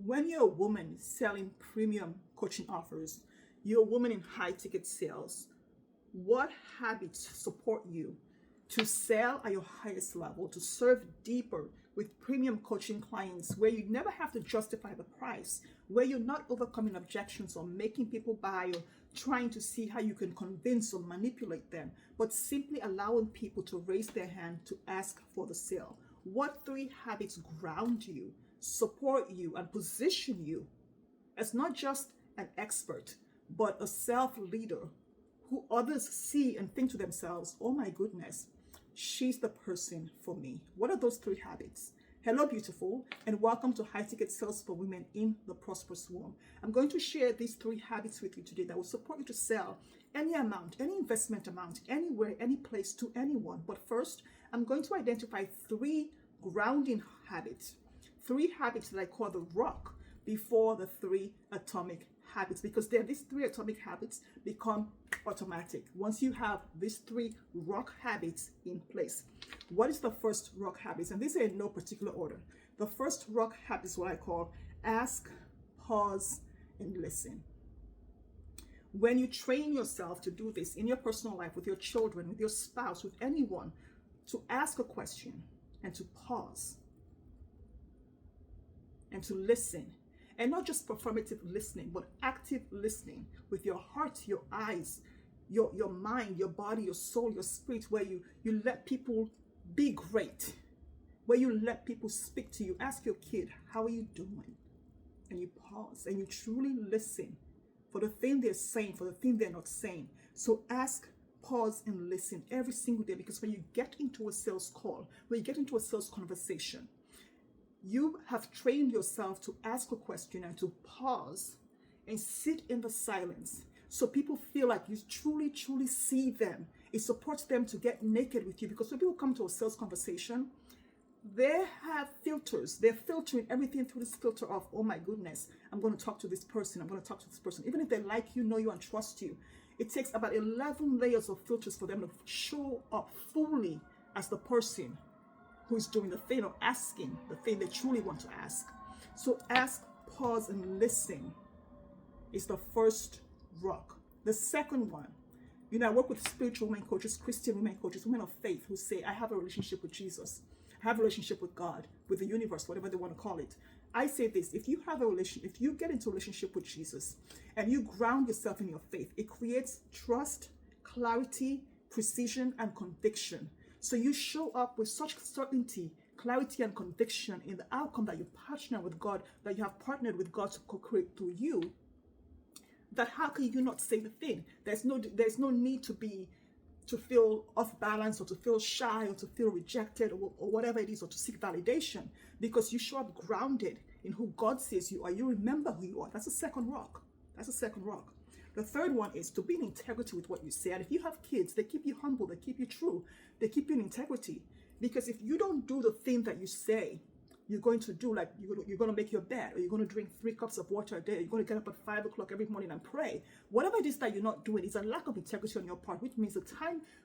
When you're a woman selling premium coaching offers, you're a woman in high ticket sales, what habits support you to sell at your highest level, to serve deeper with premium coaching clients where you never have to justify the price, where you're not overcoming objections or making people buy or trying to see how you can convince or manipulate them, but simply allowing people to raise their hand to ask for the sale? What 3 habits ground you, support you, and position you as not just an expert, but a self-leader who others see and think to themselves, oh my goodness, she's the person for me? What are those 3 habits? Hello, beautiful, and welcome to High Ticket Sales for Women in the Prosperous Womb. I'm going to share these 3 habits with you today that will support you to sell any amount, any investment amount, anywhere, any place, to anyone. But first, I'm going to identify 3 grounding habits, 3 habits that I call the rock before the 3 atomic habits, because then these 3 atomic habits become automatic once you have these 3 rock habits in place. What is the first rock habits? And these are in no particular order. The first rock habit is what I call ask, pause, and listen. When you train yourself to do this in your personal life, with your children, with your spouse, with anyone, to ask a question and to pause and to listen, and not just performative listening, but active listening with your heart, your eyes, your mind, your body, your soul, your spirit, where you let people be great, where you let people speak to you. Ask your kid, how are you doing? And you pause and you truly listen for the thing they're saying, for the thing they're not saying. So ask, pause, and listen every single day, because when you get into a sales call, when you get into a sales conversation, you have trained yourself to ask a question and to pause and sit in the silence, so people feel like you truly, truly see them. It supports them to get naked with you, because when people come to a sales conversation, they have filters. They're filtering everything through this filter of, oh my goodness, I'm going to talk to this person. I'm going to talk to this person. Even if they like you, know you, and trust you, it takes about 11 layers of filters for them to show up fully as the person who's doing the thing or asking the thing they truly want to ask. So ask, pause, and listen is the first rock. The second one, I work with spiritual women coaches, Christian women coaches, women of faith, who say, I have a relationship with Jesus. I have a relationship with God, with the universe, whatever they want to call it. I say this: if you get into a relationship with Jesus and you ground yourself in your faith, it creates trust, clarity, precision, and conviction. So you show up with such certainty, clarity, and conviction in the outcome that you partner with God, that you have partnered with God to co-create through you, that how can you not say the thing? There's no need to feel off balance, or to feel shy, or to feel rejected, or whatever it is, or to seek validation, because you show up grounded in who God says you are. You remember who you are. That's the second rock. The third one is to be in integrity with what you say. And if you have kids, they keep you humble, they keep you true, they keep you in integrity. Because if you don't do the thing that you say you're going to do, like you're going to make your bed, or you're going to drink 3 cups of water a day, you're going to get up at 5 o'clock every morning and pray, whatever it is that you're not doing, is a lack of integrity on your part, which means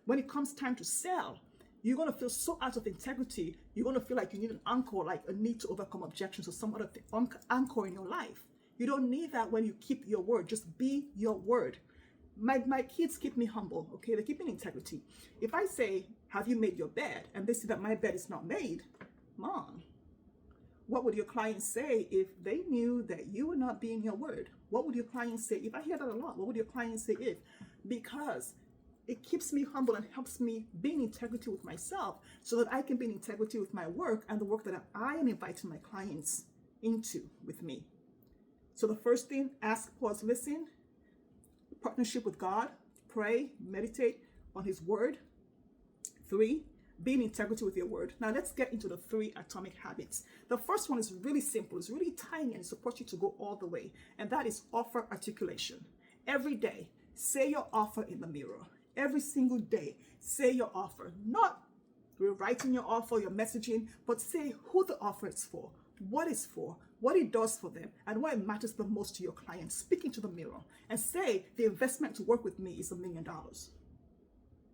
when it comes time to sell, you're going to feel so out of integrity. You're going to feel like you need an anchor, like a need to overcome objections, or some other anchor in your life. You don't need that when you keep your word. Just be your word. My kids keep me humble, okay? They keep me in integrity. If I say, have you made your bed? And they see that my bed is not made, Mom, what would your clients say if they knew that you were not being your word? What would your clients say? If I hear that a lot, what would your clients say if? Because it keeps me humble and helps me be in integrity with myself, so that I can be in integrity with my work and the work that I am inviting my clients into with me. So the first thing, ask, pause, listen. Partnership with God, pray, meditate on His word. 3, be in integrity with your word. Now let's get into the 3 atomic habits. The first one is really simple, it's really tiny, and it supports you to go all the way. And that is offer articulation. Every day, say your offer in the mirror. Every single day, say your offer. Not rewriting your offer, your messaging, but say who the offer is for, what it's for, what it does for them, and what it matters the most to your clients. Speak into the mirror and say, the investment to work with me is $1 million.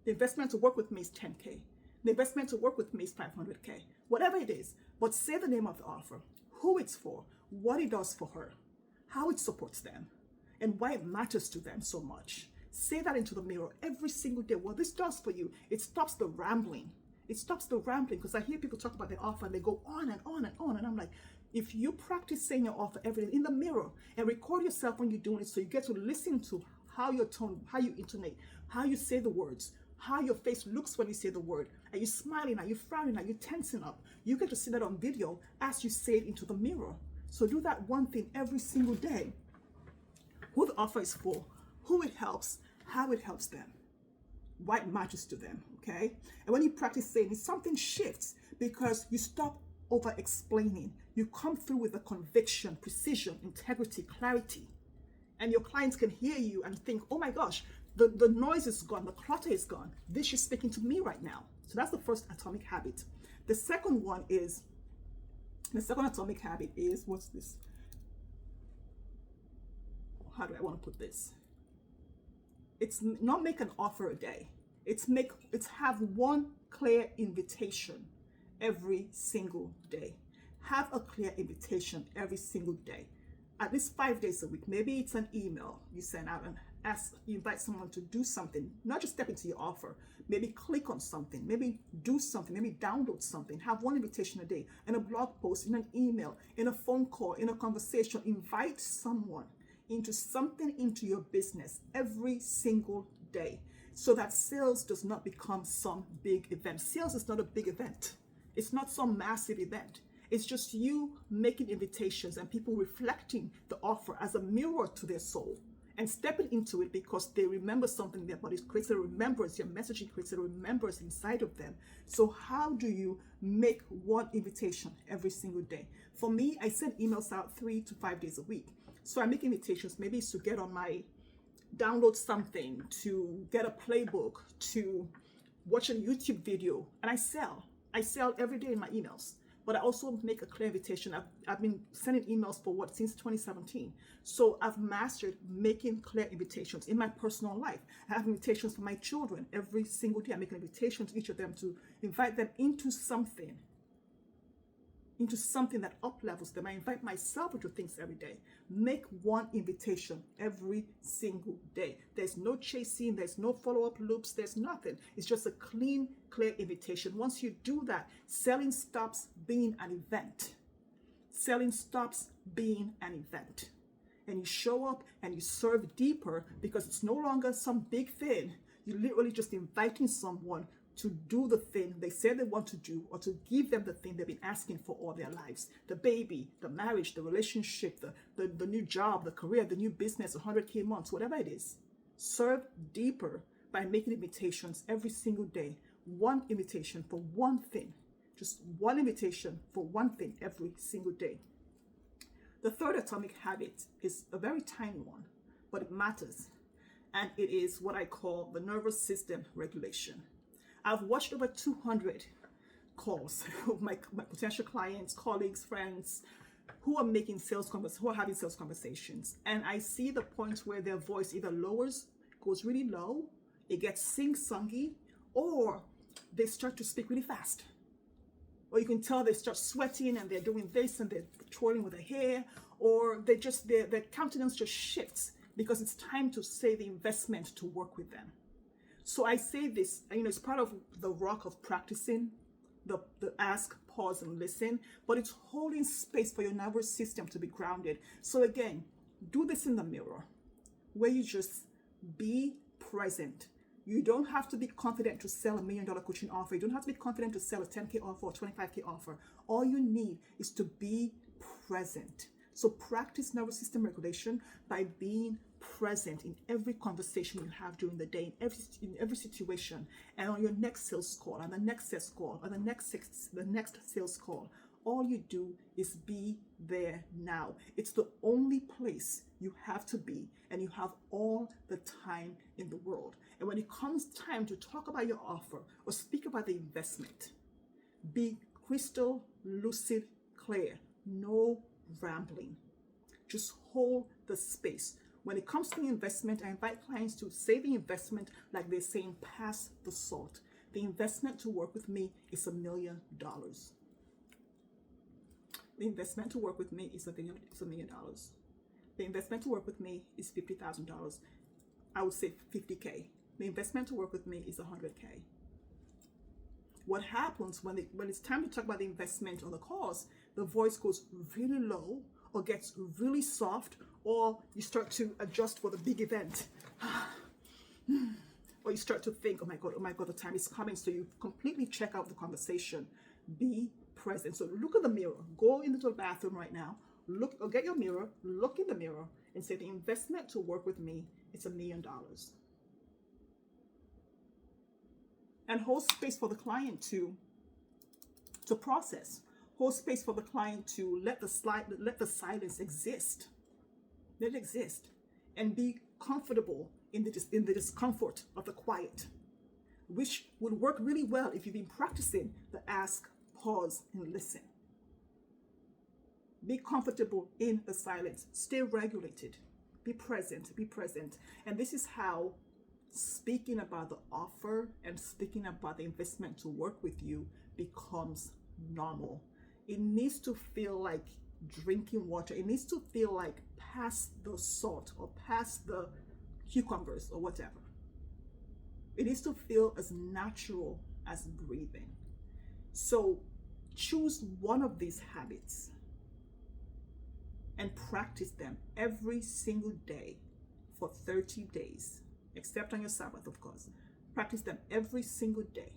The investment to work with me is 10K. The investment to work with me is 500K. Whatever it is, but say the name of the offer. who it's for, what it does for her, how it supports them, and why it matters to them so much. Say that into the mirror every single day. What this does for you, it stops the rambling. It stops the rambling, because I hear people talk about their offer and they go on and on and on. And I'm like, if you practice saying your offer every day in the mirror and record yourself when you're doing it, so you get to listen to how your tone, how you intonate, how you say the words, how your face looks when you say the word. Are you smiling? Are you frowning? Are you tensing up? You get to see that on video as you say it into the mirror. So do that one thing every single day. Who the offer is for, who it helps, how it helps them, why it matters to them, okay? And when you practice saying it, something shifts because you stop over explaining. You come through with the conviction, precision, integrity, clarity. And your clients can hear you and think, oh my gosh, the noise is gone, the clutter is gone. This is speaking to me right now. So that's the first atomic habit. The second atomic habit is, what's this? How do I want to put this? It's not make an offer a day. It's have one clear invitation every single day. Have a clear invitation every single day. At least 5 days a week. Maybe it's an email you send out and you invite someone to do something, not just step into your offer. Maybe click on something, maybe do something, maybe download something. Have one invitation a day, in a blog post, in an email, in a phone call, in a conversation. Invite someone into something into your business every single day, so that sales does not become some big event. Sales is not a big event. It's not some massive event. It's just you making invitations and people reflecting the offer as a mirror to their soul and stepping into it because they remember something in their body. It creates a remembrance. Your messaging creates a remembrance inside of them. So how do you make one invitation every single day? For me, I send emails out 3 to 5 days a week. So I make invitations. Maybe it's to get on my, download something, to get a playbook, to watch a YouTube video. And I sell every day in my emails. But I also make a clear invitation. I've been sending emails for since 2017. So I've mastered making clear invitations in my personal life. I have invitations for my children every single day. I make an invitation to each of them to invite them into something that up-levels them. I invite myself into things every day. Make one invitation every single day. There's no chasing, there's no follow-up loops, there's nothing. It's just a clean, clear invitation. Once you do that, selling stops being an event. Selling stops being an event. And you show up and you serve deeper because it's no longer some big thing. You're literally just inviting someone to do the thing they say they want to do, or to give them the thing they've been asking for all their lives. The baby, the marriage, the relationship, the new job, the career, the new business, 100K months, whatever it is. Serve deeper by making invitations every single day. One invitation for one thing. Just one invitation for one thing every single day. The third atomic habit is a very tiny one, but it matters. And it is what I call the nervous system regulation. I've watched over 200 calls of my potential clients, colleagues, friends who are having sales conversations. And I see the point where their voice either lowers, goes really low, it gets sing-songy, or they start to speak really fast. Or you can tell they start sweating and they're doing this and they're twirling with their hair, or their countenance just shifts because it's time to say the investment to work with them. So I say this, it's part of the rock of practicing, the ask, pause, and listen, but it's holding space for your nervous system to be grounded. So again, do this in the mirror, where you just be present. You don't have to be confident to sell $1 million coaching offer. You don't have to be confident to sell a 10K offer or 25K offer. All you need is to be present. So practice nervous system regulation by being present in every conversation you have during the day, in every situation, and on your next sales call, and the next sales call, or the next sales call. All you do is be there now. It's the only place you have to be, and you have all the time in the world. And when it comes time to talk about your offer or speak about the investment, be crystal lucid clear. No rambling. Just hold the space. When it comes to the investment, I invite clients to say the investment like they're saying, pass the salt. The investment to work with me is $1 million. The investment to work with me is $1 million. The investment to work with me is $50,000. I would say 50K. The investment to work with me is 100K. What happens when it's time to talk about the investment or the cost, the voice goes really low or gets really soft, or you start to adjust for the big event. Or you start to think, oh my God, the time is coming. So you completely check out the conversation. Be present. So look in the mirror. Go into the bathroom right now. Look, or get your mirror, look in the mirror and say, the investment to work with me is $1 million. And hold space for the client to process. Hold space for the client to let the silence exist. Let it exist. And be comfortable in the discomfort of the quiet, which would work really well if you've been practicing the ask, pause, and listen. Be comfortable in the silence. Stay regulated. Be present. Be present. And this is how speaking about the offer and speaking about the investment to work with you becomes normal. It needs to feel like drinking water. It needs to feel like past the salt or past the cucumbers or whatever. It needs to feel as natural as breathing. So choose one of these habits and practice them every single day for 30 days, except on your Sabbath, of course. Practice them every single day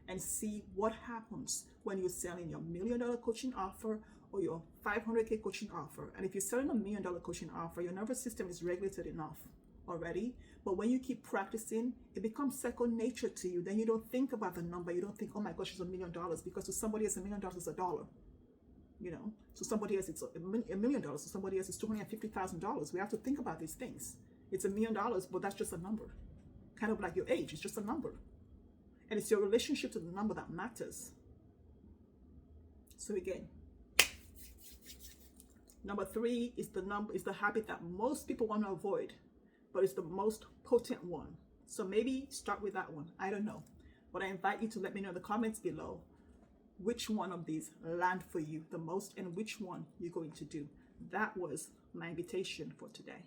and see what happens when you're selling your $1 million coaching offer or your 500K coaching offer. And if you're selling a $1 million coaching offer, your nervous system is regulated enough already. But when you keep practicing, it becomes second nature to you. Then you don't think about the number. You don't think, oh my gosh, it's $1 million, because to somebody else, $1 million is $1. You know, so somebody else it's $1 million. So somebody else it's $250,000. We have to think about these things. It's $1 million, but that's just a number. Kind of like your age, it's just a number. And it's your relationship to the number that matters. So again, number 3 is the habit that most people want to avoid, but it's the most potent one. So maybe start with that one. I don't know. But I invite you to let me know in the comments below which one of these land for you the most and which one you're going to do. That was my invitation for today.